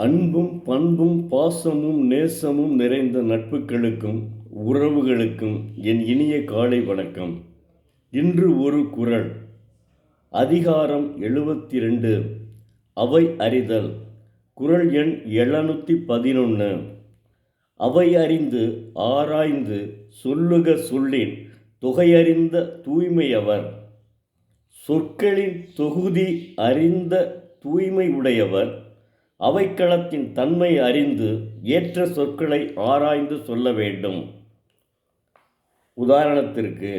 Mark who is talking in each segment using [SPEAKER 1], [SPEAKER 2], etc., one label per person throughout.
[SPEAKER 1] அன்பும் பண்பும் பாசமும் நேசமும் நிறைந்த நட்புகளுக்கும் உறவுகளுக்கும் என் இனிய காலை வணக்கம். இன்று ஒரு குறள். அதிகாரம் 72, அவை அறிதல். குறள் எண் 711. அவை அறிந்து ஆராய்ந்து சொல்லுக சொல்லின் தொகையறிந்த தூய்மையவர். சொற்களின் தொகுதி அறிந்த தூய்மை உடையவர். அவைக்களத்தின் தன்மை அறிந்து ஏற்ற சொற்களை ஆராய்ந்து சொல்ல வேண்டும். உதாரணத்திற்கு,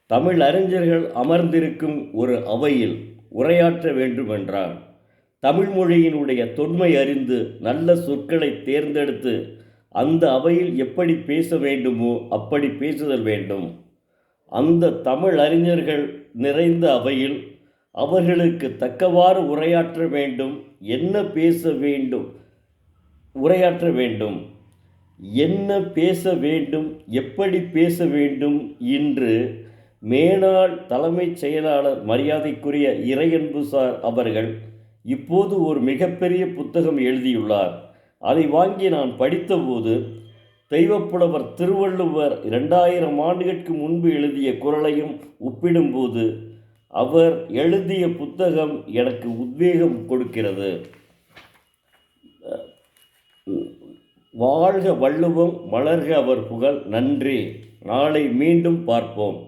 [SPEAKER 1] தமிழ் அறிஞர்கள் அமர்ந்திருக்கும் ஒரு அவையில் உரையாற்ற வேண்டுமென்றால் தமிழ் மொழியினுடைய தொன்மை அறிந்து நல்ல சொற்களை தேர்ந்தெடுத்து அந்த அவையில் எப்படி பேச வேண்டுமோ அப்படி பேசுதல் வேண்டும். அந்த தமிழ் அறிஞர்கள் நிறைந்த அவையில் அவர்களுக்கு தக்கவாறு உரையாற்ற வேண்டும். என்ன பேச வேண்டும், உரையாற்ற வேண்டும், என்ன பேச வேண்டும், எப்படி பேச வேண்டும் என்று மேனாள் தலைமைச் செயலாளர் மரியாதைக்குரிய இறையன்புசார் அவர்கள் இப்போது ஒரு மிகப்பெரிய புத்தகம் எழுதியுள்ளார். அதை வாங்கி நான் படித்தபோது தெய்வப்புலவர் திருவள்ளுவர் 2000 ஆண்டுகளுக்கு முன்பு எழுதிய குறளையும் ஒப்பிடும்போது அவர் எழுதிய புத்தகம் எனக்கு உத்வேகம் கொடுக்கிறது. வாழ்க வள்ளுவம், மலர்க அவர் புகழ். நன்றி. நாளை மீண்டும் பார்ப்போம்.